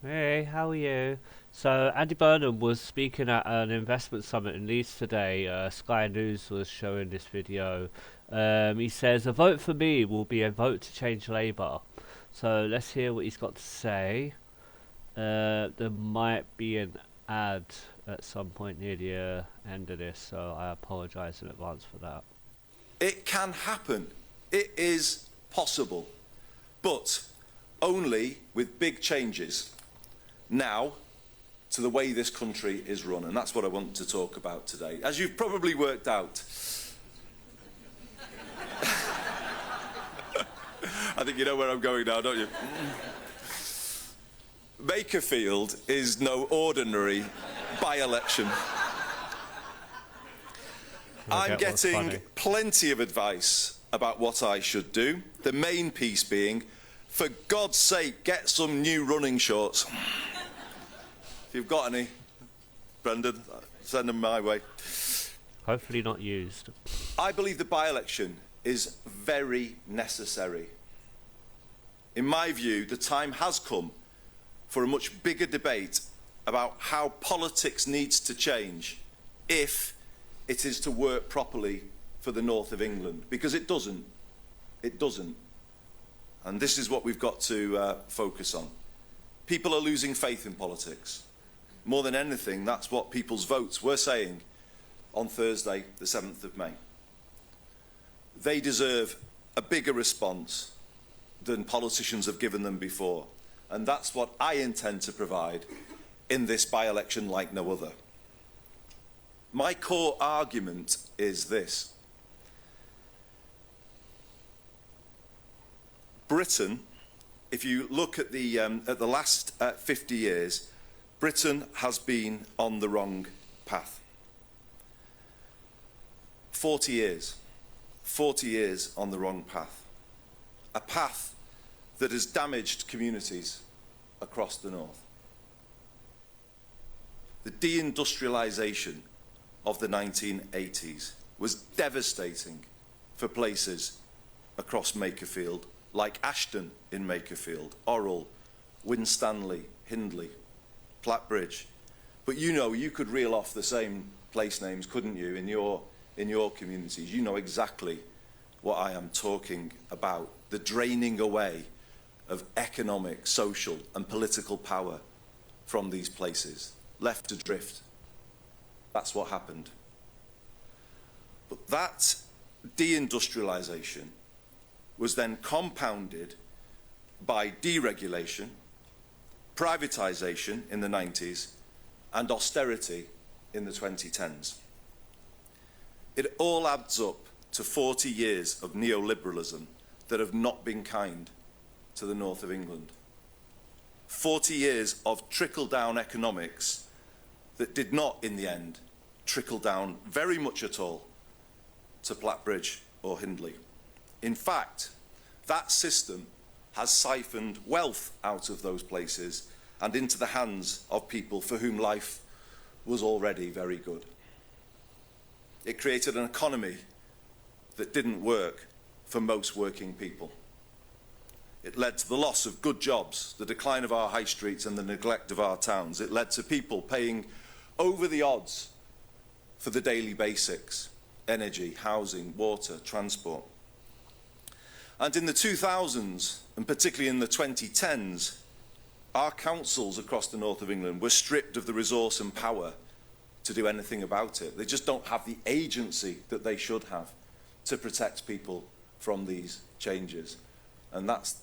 Hey, how are you? So, Andy Burnham was speaking at an investment summit in Leeds today. Sky News was showing this video. He says, "A vote for me will be a vote to change Labour." So, let's hear what he's got to say. There might be an ad at some point near the end of this, so I apologise in advance for that. It can happen. It is possible. But only with big changes now to the way this country is run. And that's what I want to talk about today. As you've probably worked out, I think you know where I'm going now, don't you? Makerfield is no ordinary by-election. I'm getting plenty of advice about what I should do. The main piece being, for God's sake, get some new running shorts. If you've got any, Brendan, send them my way. Hopefully not used. I believe the by-election is very necessary. In my view, the time has come for a much bigger debate about how politics needs to change if it is to work properly for the north of England, because it doesn't. It doesn't. And this is what we've got to focus on. People are losing faith in politics. More than anything, that's what people's votes were saying on Thursday, the 7th of May. They deserve a bigger response than politicians have given them before. And that's what I intend to provide in this by-election like no other. My core argument is this. Britain, if you look at the last 50 years, Britain has been on the wrong path. 40 years. 40 years on the wrong path. A path that has damaged communities across the north. The deindustrialisation of the 1980s was devastating for places across Makerfield, like Ashton in Makerfield, Orrell, Winstanley, Hindley, Plattbridge. But you know, you could reel off the same place names, couldn't you, in your communities? You know exactly what I am talking about. The draining away of economic, social and political power from these places, left adrift. That's what happened. But that deindustrialisation was then compounded by deregulation, privatisation in the 90s, and austerity in the 2010s. It all adds up to 40 years of neoliberalism that have not been kind to the north of England. 40 years of trickle-down economics that did not, in the end, trickle down very much at all to Plattbridge or Hindley. In fact, that system has siphoned wealth out of those places and into the hands of people for whom life was already very good. It created an economy that didn't work for most working people. It led to the loss of good jobs, the decline of our high streets and the neglect of our towns. It led to people paying over the odds for the daily basics: energy, housing, water, transport. And in the 2000s, and particularly in the 2010s, our councils across the north of England were stripped of the resource and power to do anything about it. They just don't have the agency that they should have to protect people from these changes. And that's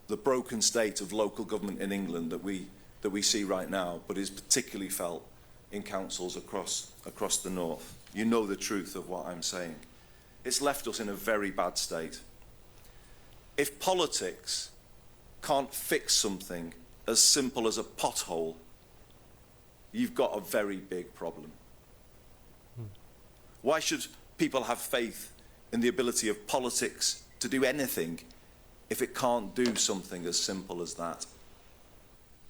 the broken state of local government in England that we see right now, but is particularly felt in councils across the north. You know the truth of what I'm saying. It's left us in a very bad state. If politics can't fix something as simple as a pothole, you've got a very big problem. Why should people have faith in the ability of politics to do anything if it can't do something as simple as that?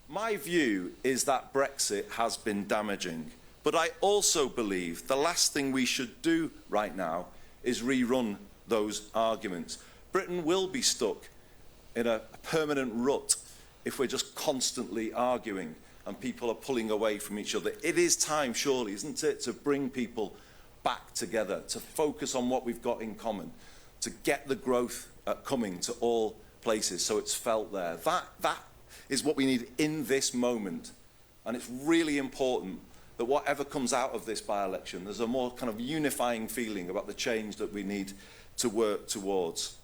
My view is that Brexit has been damaging, but I also believe the last thing we should do right now is rerun those arguments. Britain will be stuck in a permanent rut if we're just constantly arguing and people are pulling away from each other. It is time, surely, isn't it, to bring people back together, to focus on what we've got in common, to get the growth coming to all places so it's felt there. That is what we need in this moment. And it's really important that whatever comes out of this by-election, there's a more kind of unifying feeling about the change that we need to work towards.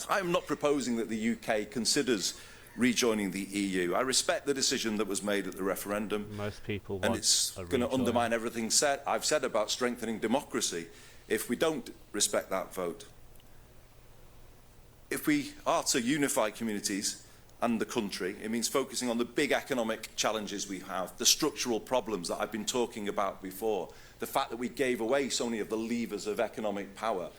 I'm not proposing that the UK considers rejoining the EU. I respect the decision that was made at the referendum. Most people want and it's going to undermine everything I've said about strengthening democracy if we don't respect that vote. If we are to unify communities and the country, it means focusing on the big economic challenges we have, the structural problems that I've been talking about before, the fact that we gave away so many of the levers of economic power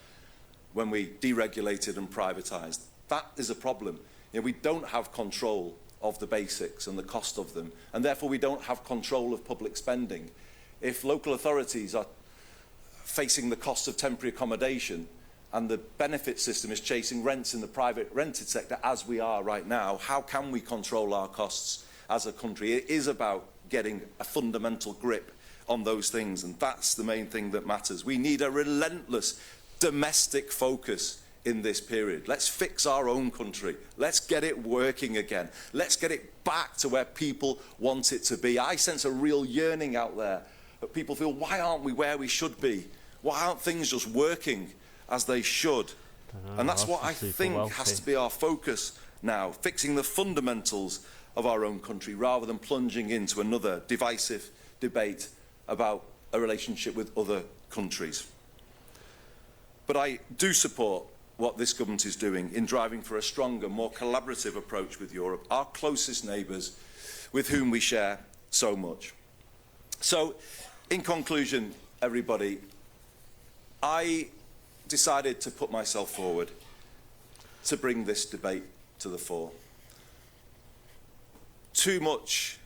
when we deregulated and privatised. That is a problem. You know, we don't have control of the basics and the cost of them, and therefore we don't have control of public spending. If local authorities are facing the cost of temporary accommodation and the benefit system is chasing rents in the private rented sector, as we are right now, how can we control our costs as a country? It is about getting a fundamental grip on those things, and that's the main thing that matters. We need a relentless domestic focus in this period. Let's fix our own country. Let's get it working again. Let's get it back to where people want it to be. I sense a real yearning out there that people feel, why aren't we where we should be? Why aren't things just working as they should? And that's what I think has to be our focus now, fixing the fundamentals of our own country rather than plunging into another divisive debate about a relationship with other countries. But I do support what this government is doing in driving for a stronger, more collaborative approach with Europe, our closest neighbours with whom we share so much. So, in conclusion, everybody, I decided to put myself forward to bring this debate to the fore. Too much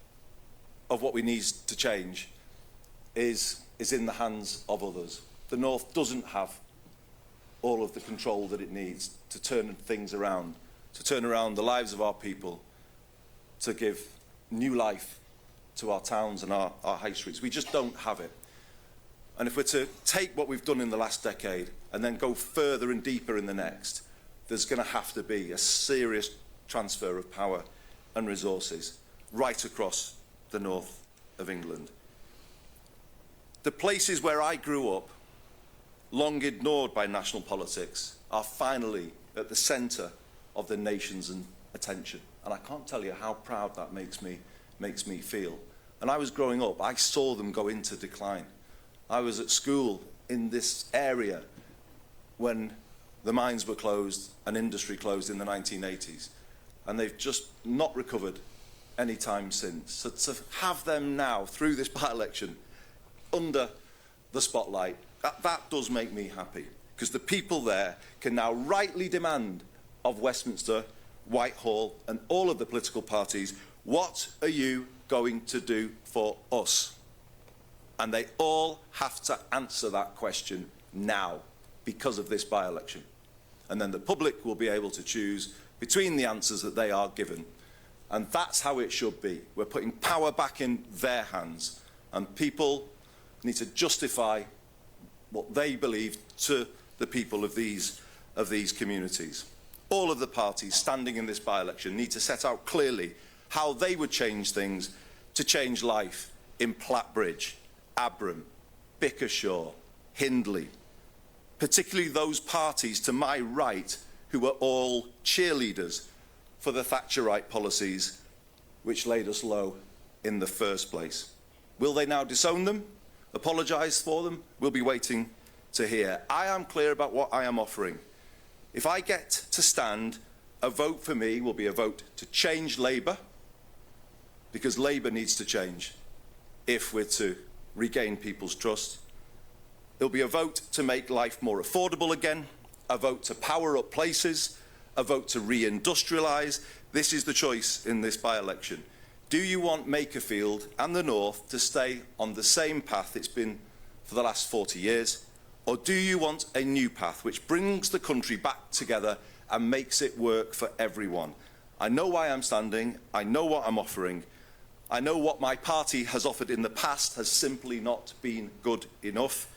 of what we need to change is in the hands of others. The North doesn't have all of the control that it needs to turn things around, to turn around the lives of our people, to give new life to our towns and our high streets. We just don't have it. And if we're to take what we've done in the last decade and then go further and deeper in the next, there's going to have to be a serious transfer of power and resources right across the north of England. The places where I grew up, long ignored by national politics, are finally at the centre of the nation's attention. And I can't tell you how proud that makes me feel. And I was growing up, I saw them go into decline. I was at school in this area when the mines were closed and industry closed in the 1980s. And they've just not recovered any time since. So to have them now, through this by-election, under the spotlight, that does make me happy, because the people there can now rightly demand of Westminster, Whitehall and all of the political parties, what are you going to do for us? And they all have to answer that question now because of this by-election. And then the public will be able to choose between the answers that they are given. And that's how it should be. We're putting power back in their hands, and people need to justify what they believe to the people of these communities. All of the parties standing in this by-election need to set out clearly how they would change things to change life in Plattbridge, Abram, Bickershaw, Hindley, particularly those parties to my right who were all cheerleaders for the Thatcherite policies which laid us low in the first place. Will they now disown them? Apologise for them? We'll be waiting to hear. I am clear about what I am offering. If I get to stand, a vote for me will be a vote to change Labour, because Labour needs to change if we're to regain people's trust. It'll be a vote to make life more affordable again, a vote to power up places, a vote to re-industrialise. This is the choice in this by-election. Do you want Makerfield and the North to stay on the same path it's been for the last 40 years? Or do you want a new path which brings the country back together and makes it work for everyone? I know why I'm standing. I know what I'm offering. I know what my party has offered in the past has simply not been good enough.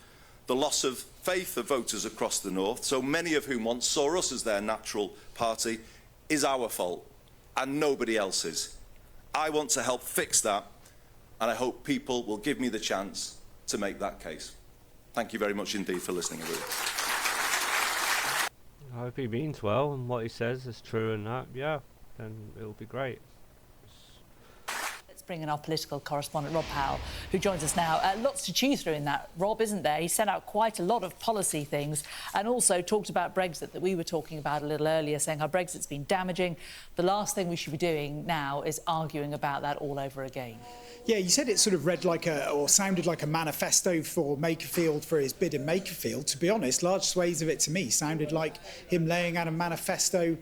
The loss of faith of voters across the north, so many of whom once saw us as their natural party, is our fault and nobody else's. I want to help fix that, and I hope people will give me the chance to make that case. Thank you very much indeed for listening, everyone. I hope he means well and what he says is true and that, yeah, then it'll be great. Let's bring in our political correspondent, Rob Powell, who joins us now. Lots to chew through in that, Rob, isn't there? He set out quite a lot of policy things and also talked about Brexit that we were talking about a little earlier, saying how Brexit's been damaging. The last thing we should be doing now is arguing about that all over again. Yeah, you said it sort of read like or sounded like a manifesto for Makerfield for his bid in Makerfield. To be honest, large swathes of it to me sounded like him laying out a manifesto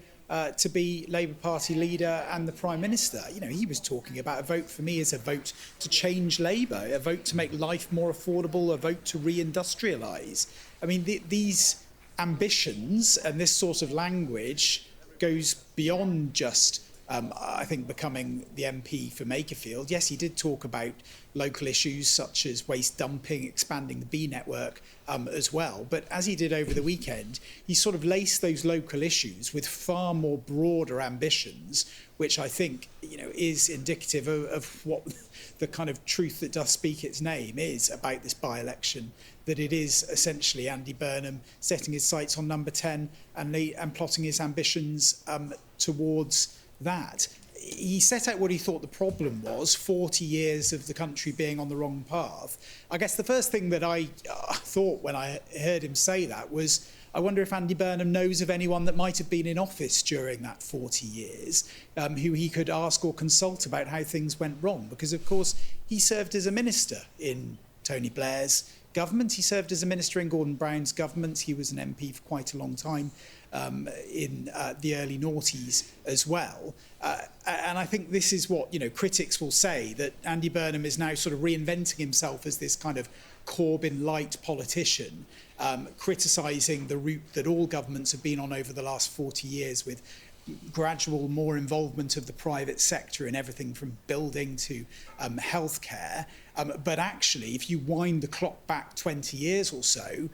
to be Labour Party leader and the Prime Minister. You know, he was talking about a vote for me as a vote to change Labour, a vote to make life more affordable, a vote to re-industrialise. I mean, these ambitions and this sort of language goes beyond just I think becoming the MP for Makerfield. Yes, he did talk about local issues such as waste dumping, expanding the bee network as well. But as he did over the weekend, he sort of laced those local issues with far more broader ambitions, which I think, you know, is indicative of what the kind of truth that does speak its name is about this by-election, that it is essentially Andy Burnham setting his sights on number 10 and plotting his ambitions towards that. He set out what he thought the problem was, 40 years of the country being on the wrong path. I guess the first thing that I thought when I heard him say that was, I wonder if Andy Burnham knows of anyone that might have been in office during that 40 years who he could ask or consult about how things went wrong. Because, of course, he served as a minister in Tony Blair's government. He served as a minister in Gordon Brown's government. He was an MP for quite a long time. In the early noughties as well. And I think this is what, you know, critics will say, that Andy Burnham is now sort of reinventing himself as this kind of Corbyn-light politician, criticising the route that all governments have been on over the last 40 years with gradual more involvement of the private sector in everything from building to healthcare. But actually, if you wind the clock back 20 years or so,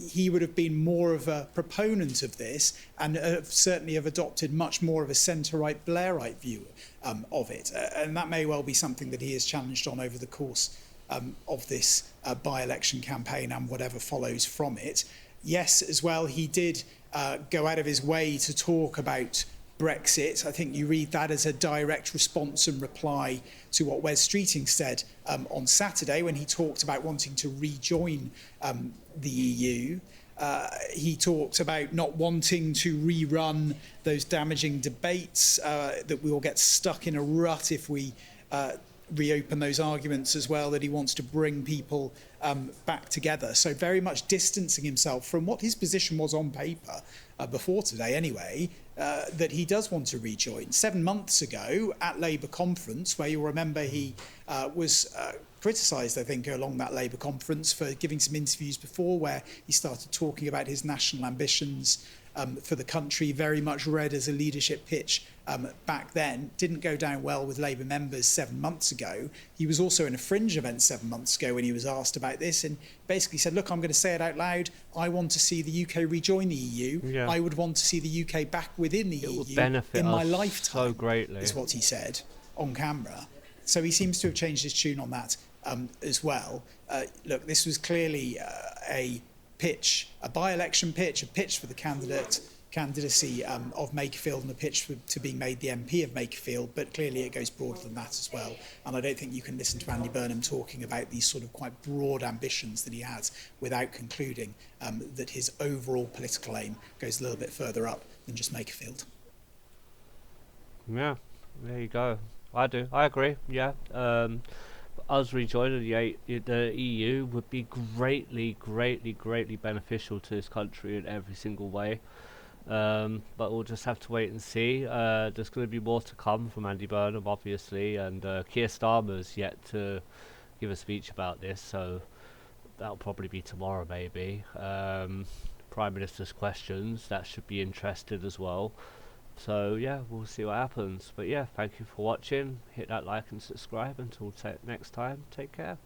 he would have been more of a proponent of this and certainly have adopted much more of a centre-right Blairite view of it. And that may well be something that he has challenged on over the course of this by-election campaign and whatever follows from it. Yes, as well, he did go out of his way to talk about Brexit. I think you read that as a direct response and reply to what Wes Streeting said on Saturday when he talked about wanting to rejoin the EU. He talked about not wanting to rerun those damaging debates, that we will get stuck in a rut if we reopen those arguments as well, that he wants to bring people back together. So very much distancing himself from what his position was on paper before today anyway, that he does want to rejoin. 7 months ago at Labour conference, where you'll remember he was criticised, I think, along that Labour conference for giving some interviews before where he started talking about his national ambitions for the country, very much read as a leadership pitch back then. Didn't go down well with Labour members 7 months ago. He was also in a fringe event 7 months ago when he was asked about this and basically said, look, I'm going to say it out loud. I want to see the UK rejoin the EU. Yeah. I would want to see the UK back within the It EU would benefit in my us lifetime, so greatly, is what he said on camera. So he seems to have changed his tune on that as well. Look, this was clearly a pitch, a by-election pitch, a pitch for the candidacy of Makerfield and a pitch to being made the MP of Makerfield, but clearly it goes broader than that as well. And I don't think you can listen to Andy Burnham talking about these sort of quite broad ambitions that he has without concluding that his overall political aim goes a little bit further up than just Makerfield. Yeah, there you go. I agree, yeah. Us rejoining the EU would be greatly beneficial to this country in every single way. But we'll just have to wait and see. There's going to be more to come from Andy Burnham, obviously, and Keir Starmer's yet to give a speech about this, so that'll probably be tomorrow, maybe. Prime Minister's questions, that should be interesting as well. So yeah, we'll see what happens. But yeah, thank you for watching. Hit that like and subscribe. Until next time, take care.